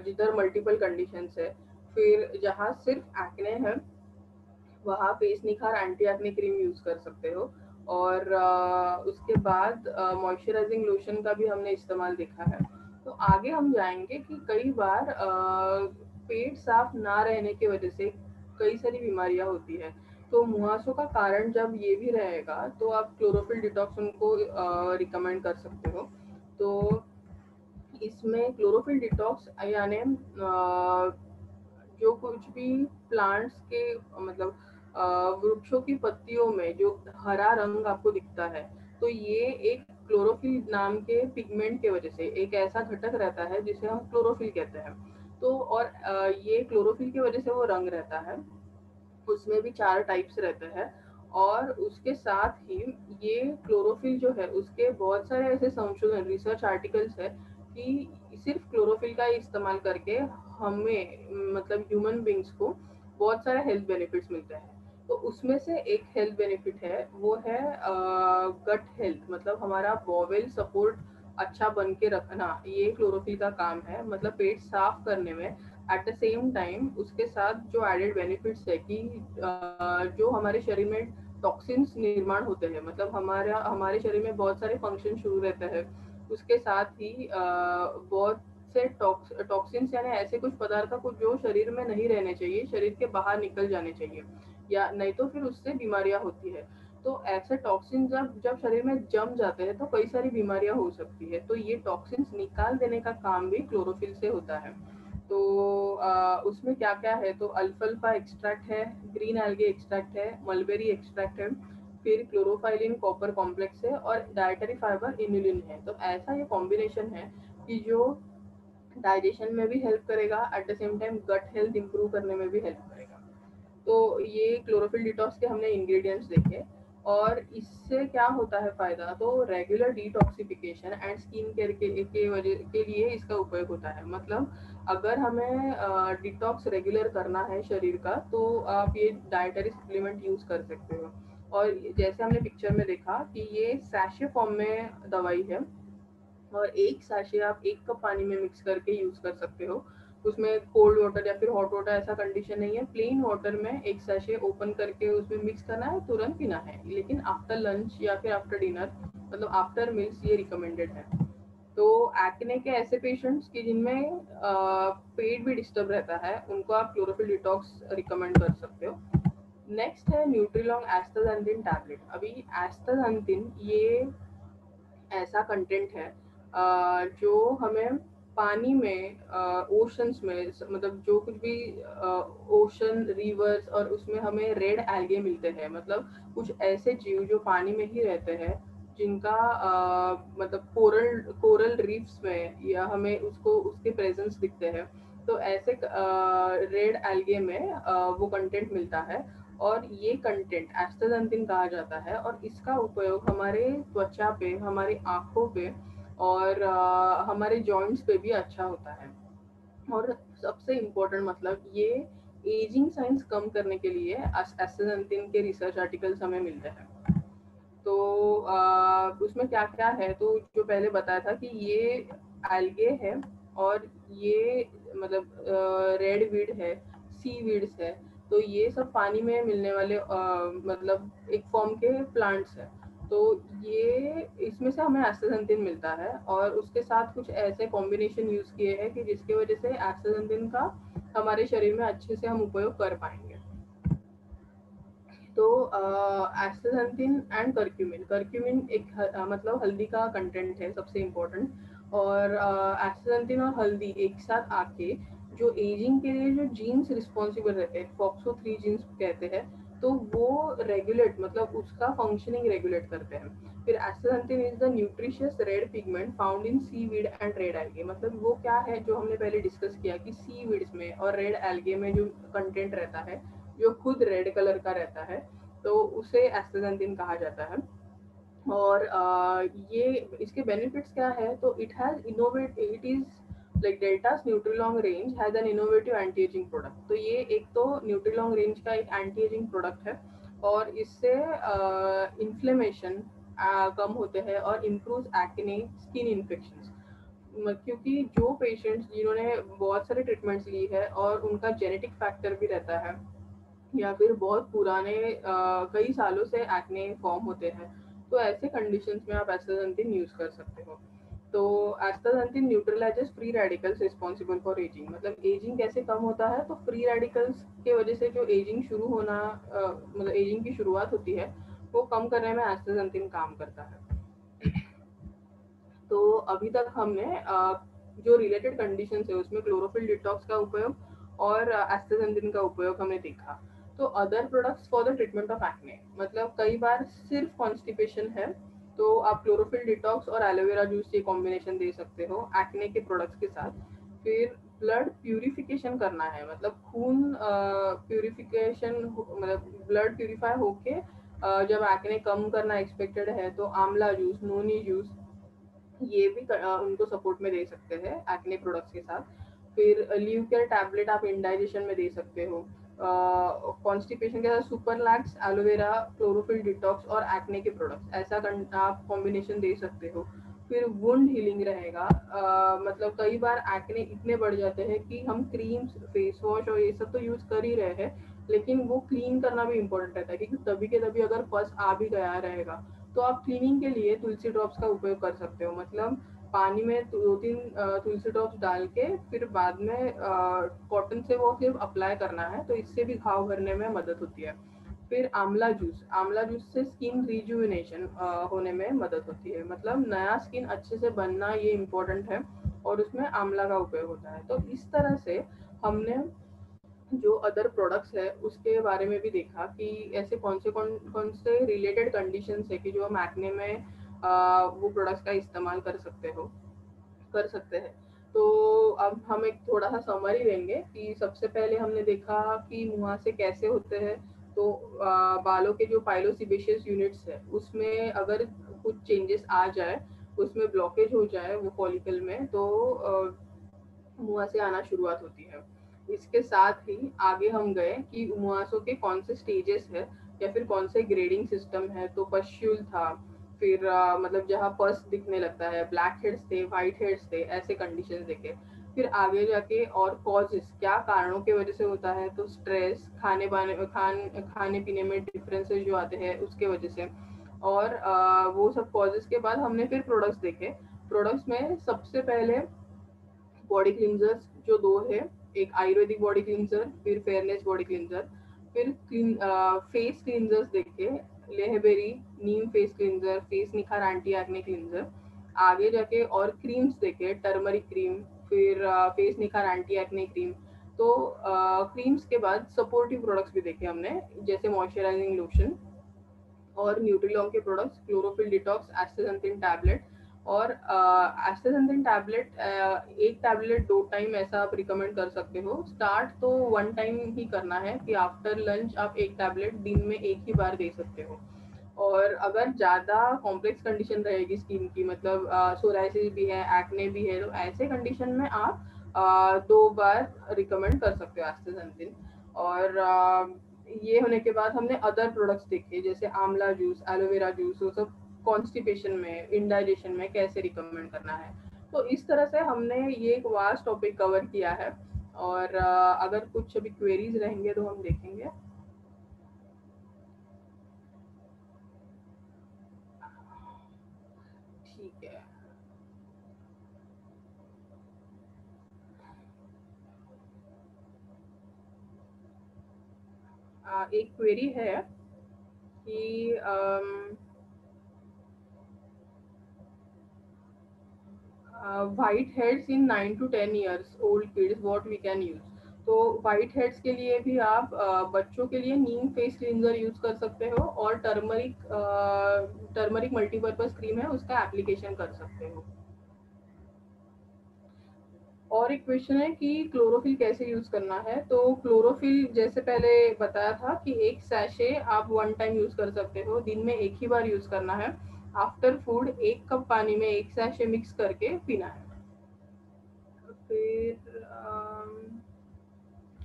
A: जिधर मल्टीपल कंडीशंस है। फिर जहाँ सिर्फ एक्ने है, वहाँ face Nikhar anti acne cream use कर सकते हो। और उसके बाद मॉइस्चराइजिंग लोशन का भी हमने इस्तेमाल देखा है। तो आगे हम जाएंगे कि कई बार पेट साफ ना रहने की वजह से कई सारी बीमारियां होती है। तो मुहासों का कारण जब ये भी रहेगा तो आप क्लोरोफिल डिटॉक्स उनको रिकमेंड कर सकते हो। तो इसमें क्लोरोफिल डिटॉक्स यानी जो कुछ भी प्लांट्स के मतलब वृक्षों की पत्तियों में जो हरा रंग आपको दिखता है, तो ये एक क्लोरोफिल नाम के पिगमेंट के वजह से एक ऐसा घटक रहता है जिसे हम क्लोरोफिल कहते हैं। तो और ये क्लोरोफिल की वजह से वो रंग रहता है। उसमें भी 4 टाइप्स रहते हैं। और उसके साथ ही ये क्लोरोफिल जो है उसके बहुत सारे ऐसे संशोधन रिसर्च आर्टिकल्स है कि सिर्फ क्लोरोफिल का इस्तेमाल करके हमें मतलब ह्यूमन बींग्स को बहुत सारे हेल्थ बेनिफिट्स मिलते हैं। तो उसमें से एक हेल्थ बेनिफिट है, वो है गट हेल्थ, मतलब हमारा बॉवेल सपोर्ट अच्छा बन के रखना, ये क्लोरोफिल का काम है, मतलब पेट साफ करने में। एट द सेम टाइम उसके साथ जो एडेड बेनिफिट्स है कि जो हमारे शरीर में टॉक्सिन्स निर्माण होते हैं, मतलब हमारे शरीर में बहुत सारे फंक्शन शुरू रहते हैं। उसके साथ ही बहुत से टॉक्सिन्स यानी ऐसे कुछ पदार्थ कुछ जो शरीर में नहीं रहने चाहिए, शरीर के बाहर निकल जाने चाहिए, या नहीं तो फिर उससे बीमारियां होती है। तो ऐसे टॉक्सिन जब जब शरीर में जम जाते हैं तो कई सारी बीमारियां हो सकती है। तो ये टॉक्सिन्स निकाल देने का काम भी क्लोरोफिल से होता है। तो उसमें क्या क्या है, तो अल्फाल्फा एक्सट्रैक्ट है, ग्रीन एल्गे एक्सट्रैक्ट है, मलबेरी एक्सट्रैक्ट है, फिर क्लोरोफाइलिन कॉपर कॉम्प्लेक्स है और डायटरी फाइबर इन्युलिन है। तो ऐसा ये कॉम्बिनेशन है कि जो डाइजेशन में भी हेल्प करेगा, at the same time gut health improve करने में भी हेल्प करेगा। तो ये क्लोरोफिल डिटॉक्स के हमने इंग्रेडिएंट्स देखे। और इससे क्या होता है फायदा, तो regular detoxification and skin care के वजह के लिए इसका उपयोग होता है। मतलब अगर हमें डिटॉक्स रेगुलर करना है शरीर का, तो आप ये डाइटरी सप्लीमेंट यूज कर सकते हो। और जैसे हमने पिक्चर में देखा कि ये सैशे फॉर्म में दवाई है, और एक सैशे आप 1 कप पानी में मिक्स करके यूज कर सकते हो। उसमें कोल्ड वाटर या फिर हॉट वाटर ऐसा कंडीशन नहीं है, प्लेन वाटर में एक सैशे ओपन करके उसमें मिक्स करना है, तुरंत पीना है, लेकिन आफ्टर लंच या फिर आफ्टर डिनर, मतलब आफ्टर मील्स ये रिकमेंडेड है। तो एक्ने के ऐसे पेशेंट्स की जिनमें पेट भी डिस्टर्ब रहता है, उनको आप क्लोरोफिल डिटॉक्स रिकमेंड कर सकते हो। नेक्स्ट है न्यूट्रीलॉन्ग एस्टाजेंथिन टैबलेट। अभी एस्टाजेंथिन ये ऐसा कंटेंट है जो हमें पानी में, ओशंस में, मतलब जो कुछ भी ओशन, रिवर्स, और उसमें हमें रेड एल्गे मिलते हैं, मतलब कुछ ऐसे जीव जो पानी में ही रहते हैं, जिनका मतलब कोरल कोरल रीफ्स में या हमें उसको उसके प्रेजेंस दिखते हैं। तो ऐसे रेड एल्गे में वो कंटेंट मिलता है, और ये कंटेंट एस्टाक्सांथिन कहा जाता है, और इसका उपयोग हमारे त्वचा पे, हमारी आंखों पे, और हमारे जॉइंट्स पे भी अच्छा होता है। और सबसे इम्पोर्टेंट मतलब ये एजिंग साइंस कम करने के लिए एस्टाक्सांथिन के रिसर्च आर्टिकल्स हमें मिलते हैं। तो उसमें क्या क्या है, तो जो पहले बताया था कि ये एल्गे है, और ये मतलब रेड वीड है, सी वीड्स है। तो ये सब पानी में मिलने वाले मतलब एक फॉर्म के प्लांट्स है। तो ये इसमें से हमें एस्टाक्सांथिन मिलता है, और उसके साथ कुछ ऐसे कॉम्बिनेशन यूज किए हैं कि जिसकी वजह से एस्टाक्सांथिन का हमारे शरीर में अच्छे से हम उपयोग कर पाएंगे। तो एस्टाक्सांथिन एंड करक्यूमिन, करक्यूमिन एक मतलब हल्दी का कंटेंट है सबसे इम्पोर्टेंट। और एस्टाक्सांथिन और हल्दी एक साथ आके जो एजिंग के लिए जो जीन्स रिस्पॉन्सिबल रहते हैं, फॉक्सो 3 जीन्स कहते हैं, तो वो रेगुलेट, मतलब उसका फंक्शनिंग रेगुलेट करते हैं। फिर astaxanthin is the nutritious red pigment found in seaweed and red algae. मतलब वो क्या है जो हमने पहले डिस्कस किया कि सी वीड्स में और रेड एल्गे में जो कंटेंट रहता है, जो खुद रेड कलर का रहता है, तो उसे एस्टाक्सांथिन कहा जाता है। और ये इसके बेनिफिट्स क्या है, तो it is like Delta's Nutrilong range has an innovative anti ageing product. तो ये एक तो न्यूट्रीलॉन्ग रेंज का एक एंटी एजिंग प्रोडक्ट है, और इससे इन्फ्लेमेशन कम होते हैं और इम्प्रूव एक्ने, स्किन इन्फेक्शंस। क्योंकि जो पेशेंट्स जिन्होंने बहुत सारे ट्रीटमेंट्स ली है और उनका जेनेटिक फैक्टर भी रहता है, या फिर बहुत पुराने कई सालों से एक्ने फॉर्म होते हैं, तो ऐसे कंडीशंस में आप एस्टाक्सांथिन यूज कर सकते हो। तो astaxanthin neutralises free radicals responsible for ageing. मतलब एजिंग कैसे कम होता है, तो फ्री रेडिकल्स के वजह से जो एजिंग शुरू होना, मतलब एजिंग की शुरुआत होती है, वो कम करने में एस्टाक्सांथिन काम करता है। तो अभी तक हमने जो रिलेटेड कंडीशंस है उसमें क्लोरोफिल डिटॉक्स का उपयोग और एस्टाक्सांथिन का उपयोग हमने देखा। तो other products for the treatment of acne, मतलब कई बार सिर्फ कॉन्स्टिपेशन है, तो आप क्लोरोफिल डिटॉक्स और एलोवेरा जूस ये कॉम्बिनेशन दे सकते हो एक्ने के प्रोडक्ट्स के साथ। फिर ब्लड प्यूरिफिकेशन करना है, मतलब खून प्यूरिफिकेशन, मतलब ब्लड प्यूरिफाई होके जब एक्ने कम करना एक्सपेक्टेड है, तो आंवला जूस, नोनी जूस, ये भी उनको सपोर्ट में दे सकते हैं एक्ने प्रोडक्ट्स के साथ। फिर लीव केयर टैबलेट आप इंडाइजेशन में दे सकते हो। कॉन्स्टिपेशन के साथ सुपरलैक्स, एलोवेरा, क्लोरोफिल डिटॉक्स और एक्ने के प्रोडक्ट्स, ऐसा आप कॉम्बिनेशन दे सकते हो। फिर वुंड हीलिंग रहेगा, मतलब कई बार एक्ने इतने बढ़ जाते हैं कि हम क्रीम्स, फेस वॉश और ये सब तो यूज कर ही रहे हैं, लेकिन वो क्लीन करना भी इम्पोर्टेंट रहता है, क्योंकि तभी के तभी अगर पस आ भी गया रहेगा, तो आप क्लीनिंग के लिए तुलसी ड्रॉप्स का उपयोग कर सकते हो। मतलब पानी में 2-3 तुलसी ड्रॉप्स डाल के फिर बाद में कॉटन से वो सिर्फ अप्लाई करना है, तो इससे भी घाव भरने में मदद होती है। फिर आंवला जूस, आंवला जूस से स्किन रिजुविनेशन होने में मदद होती है, मतलब नया स्किन अच्छे से बनना ये इम्पोर्टेंट है, और उसमें आंवला का उपयोग होता है। तो इस तरह से हमने जो अदर प्रोडक्ट्स है उसके बारे में भी देखा कि ऐसे कौन से रिलेटेड कंडीशंस है कि जो हम एक्ने में वो प्रोडक्ट्स का इस्तेमाल कर सकते हैं। तो अब हम एक थोड़ा सा समरी देंगे कि सबसे पहले हमने देखा कि मुहासे कैसे होते हैं। तो बालों के जो पाइलोसिबेशियस यूनिट्स है उसमें अगर कुछ चेंजेस आ जाए, उसमें ब्लॉकेज हो जाए वो फॉलिकल में, तो मुहासे आना शुरुआत होती है। इसके साथ ही आगे हम गए कि मुहासों के कौन से स्टेजेस है या फिर कौन से ग्रेडिंग सिस्टम है। तो पश्यूल था, फिर मतलब जहाँ पस दिखने लगता है, ब्लैक हेड्स थे, व्हाइट हेड्स थे, ऐसे कंडीशन देखे। फिर आगे जाके और कॉजेस, क्या कारणों की वजह से होता है, तो स्ट्रेस, खाने पीने में डिफरेंसेस जो आते हैं उसके वजह से। और वो सब कॉजेस के बाद हमने फिर प्रोडक्ट्स देखे। प्रोडक्ट्स में सबसे पहले बॉडी क्लींजर्स जो दो है, एक आयुर्वेदिक बॉडी क्लींजर, फिर फेयरनेस बॉडी क्लींजर, फिर फेस क्लींजर्स देखे, लेहबेरी नीम face cleanser, face Nikhar anti acne cleanser. आगे जाके और क्रीम्स देखे, टर्मरिक क्रीम, फिर face Nikhar anti acne cream. तो क्रीम्स के बाद सपोर्टिव प्रोडक्ट्स भी देखे हमने, जैसे मॉइस्चराइजिंग लोशन और न्यूट्रीलॉन्ग के प्रोडक्ट्स, क्लोरोफिल डिटॉक्स, एस्टाक्सांथिन टैबलेट। और एस्टाक्सांथिन टैबलेट एक टैबलेट 2 टाइम ऐसा आप रिकमेंड कर सकते हो। स्टार्ट तो 1 टाइम ही करना है कि आफ्टर लंच आप एक टैबलेट दिन में एक ही बार दे सकते हो। और अगर ज़्यादा कॉम्प्लेक्स कंडीशन रहेगी स्किन की, मतलब सोराइसिस भी है, एक्ने भी है, तो ऐसे कंडीशन में आप 2 बार रिकमेंड कर सकते हो एस्टाक्सांथिन। और ये होने के बाद हमने अदर प्रोडक्ट्स देखे, जैसे आंवला जूस, एलोवेरा जूस, वो सब कॉन्स्टिपेशन में, इंडाइजेशन में कैसे रिकमेंड करना है। तो इस तरह से हमने ये एक वास्ट टॉपिक कवर किया है। और अगर कुछ अभी क्वेरीज रहेंगे तो हम देखेंगे। ठीक है। एक क्वेरी है कि whiteheads in 9 to 10 years old kids what we can use. तो वाइट हेड्स के लिए भी आप बच्चों के लिए नीम फेस क्लींजर यूज कर सकते हो, और टर्मरिक मल्टीपर्पज क्रीम है, उसका एप्लीकेशन कर सकते हो। और एक क्वेश्चन है कि क्लोरोफिल कैसे यूज करना है। तो क्लोरोफिल जैसे पहले बताया था कि एक सैशे आप 1 टाइम यूज कर सकते हो, दिन में एक ही बार यूज करना है। आफ्टर फूड 1 कप पानी में एक सैशे मिक्स करके पीना है। फिर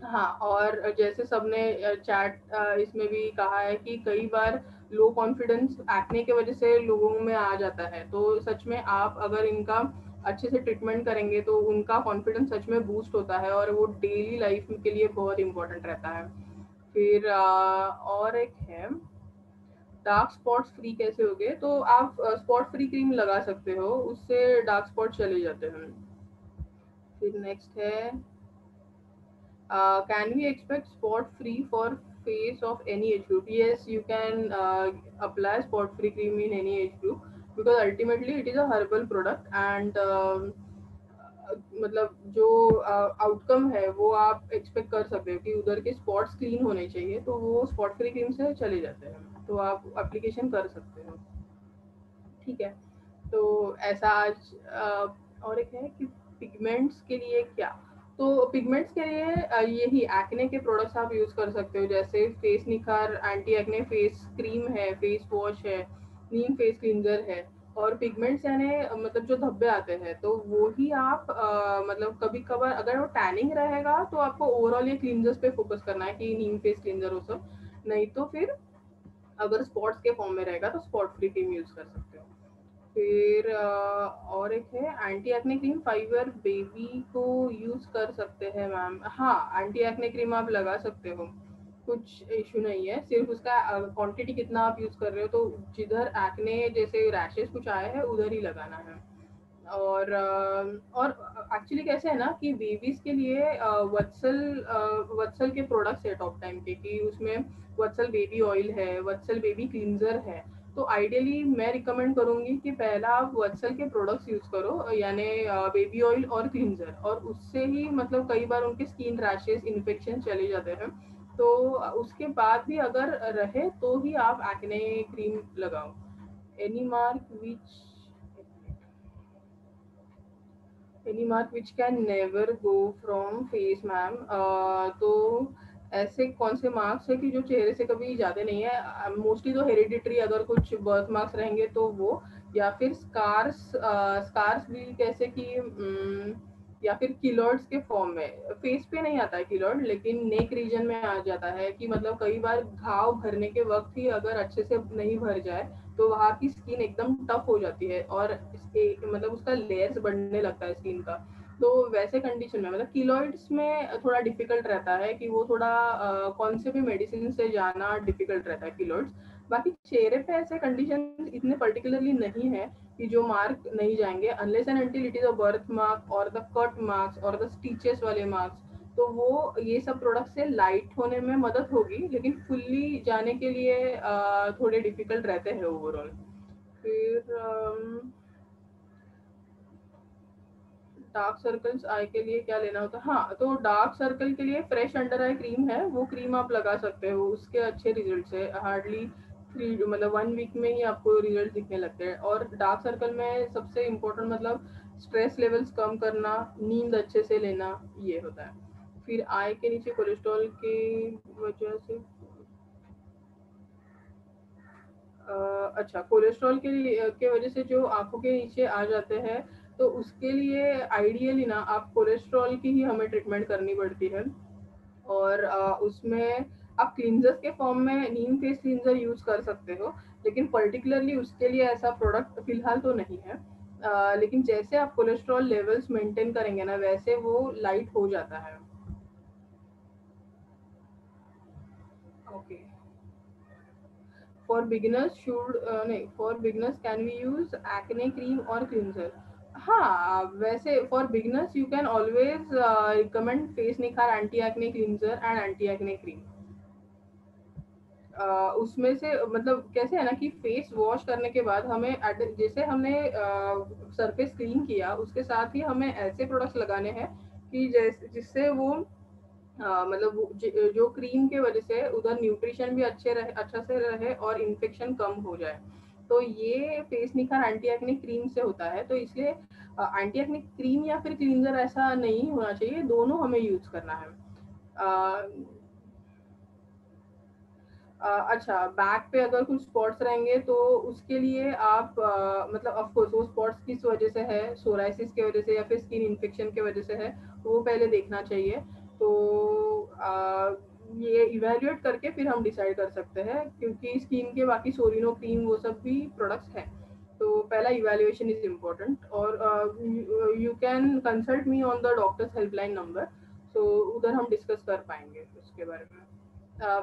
A: हाँ, और जैसे सबने चैट इसमें भी कहा है कि कई बार लो कॉन्फिडेंस एक्ने की वजह से लोगों में आ जाता है, तो सच में आप अगर इनका अच्छे से ट्रीटमेंट करेंगे तो उनका कॉन्फिडेंस सच में बूस्ट होता है, और वो डेली लाइफ के लिए बहुत इंपॉर्टेंट रहता है। फिर और एक है, डार्क स्पॉट्स फ्री कैसे हो गए। तो आप स्पॉट फ्री क्रीम लगा सकते हो, उससे डार्क स्पॉट चले जाते हैं। फिर नेक्स्ट है, can we expect spot free for face of any age group? Yes, you can apply spot free cream in any age group, because ultimately it is a herbal product, and मतलब जो outcome है वो आप expect कर सकते हो कि उधर के स्पॉट्स क्लीन होने चाहिए, तो वो स्पॉट फ्री क्रीम से चले जाते हैं, तो आप एप्लीकेशन कर सकते हो। ठीक है। तो ऐसा आज और एक है कि पिगमेंट्स के लिए क्या। तो पिगमेंट्स के लिए यही एक्ने के प्रोडक्ट्स आप यूज कर सकते हो, जैसे face Nikhar anti acne face cream है, फेस वॉश है, नीम फेस क्लींजर है। और पिगमेंट्स यानी मतलब जो धब्बे आते हैं, तो वो ही आप मतलब कभी कभार अगर वो टैनिंग रहेगा तो आपको ओवरऑल ये क्लींजर्स पे फोकस करना है कि नीम फेस क्लींजर हो सब। नहीं तो फिर अगर स्पॉट्स के फॉर्म में रहेगा तो स्पॉट फ्री क्रीम यूज कर सकते हो। फिर और एक है anti acne cream 5 year baby को यूज कर सकते हैं मैम। हाँ, एंटी एक्ने क्रीम आप लगा सकते हो, कुछ इशू नहीं है। सिर्फ उसका क्वांटिटी कितना आप यूज कर रहे हो, तो जिधर एक्ने जैसे रैशेस कुछ आए हैं उधर ही लगाना है। और एक्चुअली कैसे है ना कि बेबीज के लिए वत्सल के प्रोडक्ट्स है टॉप टाइम के, कि उसमें वत्सल बेबी ऑयल है, वत्सल बेबी क्लींजर है। तो आइडियली मैं रिकमेंड करूंगी कि पहला आप वत्सल के प्रोडक्ट्स यूज करो, यानी बेबी ऑयल और क्लींजर, और उससे ही मतलब कई बार उनके स्किन रैशेस इन्फेक्शन चले जाते हैं। तो उसके बाद भी अगर रहे तो ही आप एक्ने क्रीम लगाओ। Any mark which any mark which can never go from face ma'am. तो ऐसे कौन से मार्क्स है कि जो चेहरे से कभी जाते नहीं है। मोस्टली तो हेरिडिटरी, अगर कुछ बर्थ मार्क्स रहेंगे तो वो, या फिर स्कार्स भी कैसे कि या फिर किलॉइड्स के फॉर्म में। फेस पे नहीं आता है किलॉइड, लेकिन नेक रीजन में आ जाता है, कि मतलब कई बार घाव भरने के वक्त ही अगर अच्छे से नहीं भर जाए तो वहाँ की स्किन एकदम टफ हो जाती है, और मतलब उसका लेयर्स बढ़ने लगता है स्किन का। तो वैसे कंडीशन में मतलब कीलॉइड्स में थोड़ा डिफिकल्ट रहता है, कि वो थोड़ा कौन से भी मेडिसिन से जाना डिफिकल्ट रहता है कीलॉइड्स। बाकी चेहरे पे ऐसे कंडीशन इतने पर्टिकुलरली नहीं है कि जो मार्क नहीं जाएंगे, unless and until it is a birth mark और द कट मार्क्स और द स्टिचेस वाले मार्क्स। तो वो ये सब प्रोडक्ट से लाइट होने में मदद होगी, लेकिन फुल्ली जाने के लिए थोड़े डिफिकल्ट रहते हैं ओवरऑल। फिर डार्क सर्कल्स आई के लिए क्या लेना होता है? हाँ, तो डार्क सर्कल के लिए फ्रेश अंडर आई क्रीम है, वो क्रीम आप लगा सकते हो, उसके अच्छे रिजल्ट है। हार्डली 1 वीक में ही आपको रिजल्ट दिखने लगते हैं। और डार्क सर्कल में सबसे इम्पोर्टेंट मतलब स्ट्रेस लेवल्स कम करना, नींद अच्छे से लेना, ये होता है। फिर आई के नीचे कोलेस्ट्रॉल की वजह से अच्छा, कोलेस्ट्रॉल के वजह से जो आंखों के नीचे आ जाते हैं, तो उसके लिए आइडियली ना आप कोलेस्ट्रॉल की ही हमें ट्रीटमेंट करनी पड़ती है। और उसमें आप क्लींजर्स के फॉर्म में नीम फेस क्लींजर यूज कर सकते हो, लेकिन पर्टिकुलरली उसके लिए ऐसा प्रोडक्ट फिलहाल तो नहीं है। लेकिन जैसे आप कोलेस्ट्रॉल लेवल्स मेंटेन करेंगे ना, वैसे वो लाइट हो जाता है। ओके। फॉर बिगिनर्स शुड नहीं, for beginners can we use acne cream और क्लींजर? हाँ, वैसे for beginners you can always recommend face Nikhar anti acne cleanser and anti acne cream. उसमें से मतलब कैसे है ना कि फेस वॉश करने के बाद हमें जैसे हमने सरफेस क्लीन किया, उसके साथ ही हमें ऐसे प्रोडक्ट्स लगाने हैं कि जैसे जिससे वो मतलब जो क्रीम के वजह से उधर न्यूट्रिशन भी अच्छा से रहे और इन्फेक्शन कम हो जाए। तो ये face Nikhar anti acne cream से होता है, तो इसलिए एंटी एक्ने क्रीम या फिर क्लींजर ऐसा नहीं होना चाहिए, दोनों हमें यूज करना है। अच्छा, बैक पे अगर कुछ स्पॉट्स रहेंगे तो उसके लिए आप मतलब ऑफ कोर्स वो स्पॉट्स किस वजह से है, सोराइसिस की वजह से या फिर स्किन इन्फेक्शन की वजह से है, तो वो पहले देखना चाहिए। तो ये इवेल्युएट करके फिर हम डिसाइड कर सकते हैं, क्योंकि स्किन के बाकी सोरिनो क्रीम वो सब भी प्रोडक्ट्स हैं। तो पहला इवेल्युएशन इज इम्पोर्टेंट। और you can consult me on the doctors helpline number, तो उधर हम डिस्कस कर पाएंगे उसके बारे में।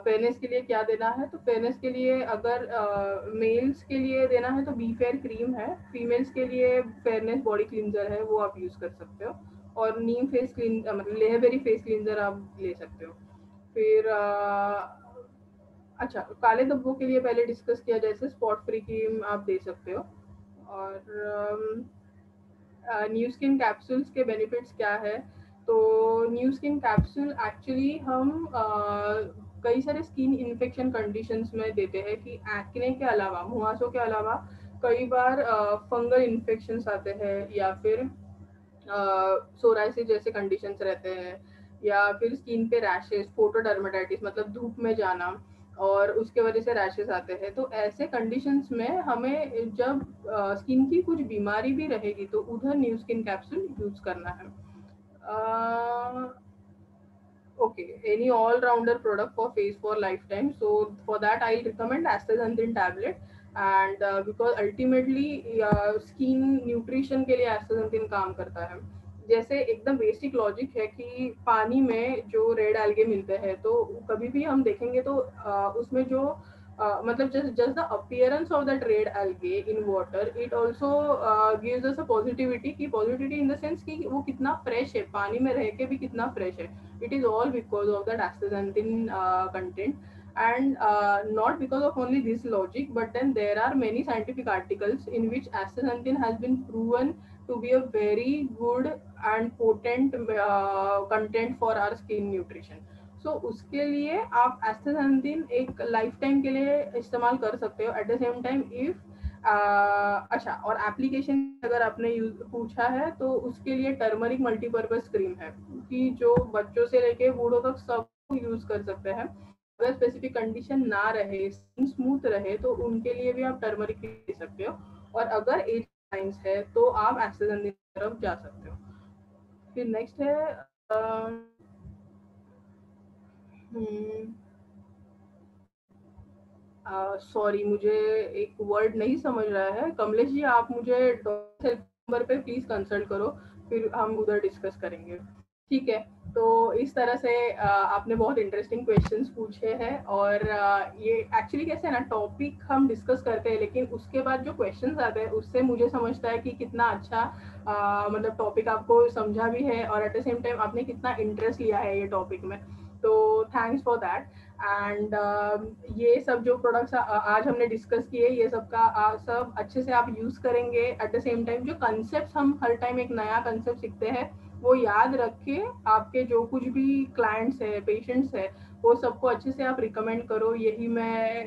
A: फेयरनेस के लिए क्या देना है? तो फेयरनेस के लिए अगर मेल्स के लिए देना है तो बी फेयर क्रीम है, फीमेल्स के लिए फेयरनेस बॉडी क्लींजर है, वो आप यूज कर सकते हो। और नीम फेस क्लीन मतलब लेहबेरी फेस क्लींजर आप ले सकते हो। फिर अच्छा, काले धब्बों के लिए पहले डिस्कस किया, जैसे स्पॉट फ्री क्रीम आप दे सकते हो। और न्यू स्किन कैप्सूल्स के बेनिफिट्स क्या है? तो न्यू स्किन कैप्सूल एक्चुअली हम कई सारे स्किन इन्फेक्शन कंडीशंस में देते हैं कि एक्ने के अलावा, मुहासों के अलावा कई बार फंगल इन्फेक्शंस आते हैं, या फिर सोराइसिस जैसे कंडीशंस रहते हैं, या फिर स्किन पे रैशेस, फोटोडर्मेटाइटिस मतलब धूप में जाना, और उसके वजह से रैशेस आते हैं। तो ऐसे कंडीशंस में हमें जब स्किन की कुछ बीमारी भी रहेगी, तो उधर न्यू स्किन कैप्सूल यूज करना है। Okay, any all-rounder product for face for lifetime. So for that, I'll recommend astaxanthin tablet, and because ultimately skin nutrition के लिए astaxanthin काम करता है। जैसे एकदम बेसिक लॉजिक है कि पानी में जो रेड एल्गे मिलते हैं, तो कभी भी हम देखेंगे तो उसमें जो मतलब just the appearance of that red algae in water, it also gives us a positivity, कि positivity in the sense कि वो कितना फ्रेश है, पानी में रह के भी कितना फ्रेश है। It is all because of that astaxanthin content, and not because of only this logic, but then there are many scientific articles in which astaxanthin has been proven to be a very good and potent content for our skin nutrition. So उसके लिए आप एस्टाक्सांथिन एक life time के लिए इस्तेमाल कर सकते हो। Eight the same time if अच्छा, और एप्लीकेशन अगर आपने पूछा है, तो उसके लिए टर्मरिक मल्टीपर्पज क्रीम है, कि जो बच्चों से लेके बूढ़ों तक सब यूज कर सकते हैं। अगर स्पेसिफिक कंडीशन ना रहे, स्मूथ रहे, तो उनके लिए भी आप टर्मरिक ले सकते हो। और अगर एज साइंस है तो आप एस्टाक्सांथिन की तरफ जा सकते हो। फिर नेक्स्ट है सॉरी, मुझे एक वर्ड नहीं समझ रहा है। कमलेश जी, आप मुझे डॉक्टर नंबर पे प्लीज कंसल्ट करो, फिर हम उधर डिस्कस करेंगे। ठीक है, तो इस तरह से आपने बहुत इंटरेस्टिंग क्वेश्चंस पूछे हैं और ये एक्चुअली कैसे है ना, टॉपिक हम डिस्कस करते हैं लेकिन उसके बाद जो क्वेश्चंस आते हैं उससे मुझे समझता है कि कितना अच्छा मतलब टॉपिक आपको समझा भी है और एट द सेम टाइम आपने कितना इंटरेस्ट लिया है ये टॉपिक में। तो थैंक्स फॉर दैट। एंड ये सब जो प्रोडक्ट्स आज हमने डिस्कस किए, ये सब का सब अच्छे से आप यूज़ करेंगे। एट द सेम टाइम जो कंसेप्ट हम हर टाइम एक नया कंसेप्ट सीखते हैं वो याद रख के आपके जो कुछ भी क्लाइंट्स है, पेशेंट्स है, वो सबको अच्छे से आप रिकमेंड करो, यही मैं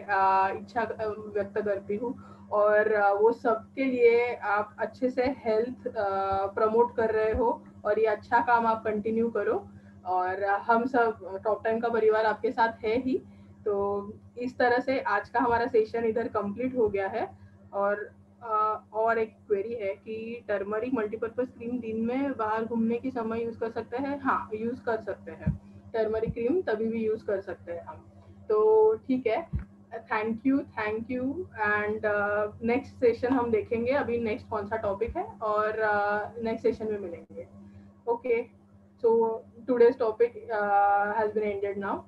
A: इच्छा व्यक्त करती हूँ। और वो सबके लिए आप अच्छे से हेल्थ प्रमोट कर रहे हो और ये अच्छा काम आप कंटिन्यू करो। और हम सब टॉप टाइम का परिवार आपके साथ है ही। तो इस तरह से आज का हमारा सेशन इधर कंप्लीट हो गया है। और और एक क्वेरी है कि टर्मरिक मल्टीपर्पज क्रीम दिन में बाहर घूमने के समय यूज कर सकते हैं? हाँ, यूज कर सकते हैं। टर्मरिक क्रीम तभी भी यूज कर सकते हैं हम। तो ठीक है, thank you. And next session हम देखेंगे अभी नेक्स्ट कौन सा टॉपिक है और नेक्स्ट सेशन में मिलेंगे। Okay, so today's topic has been ended now.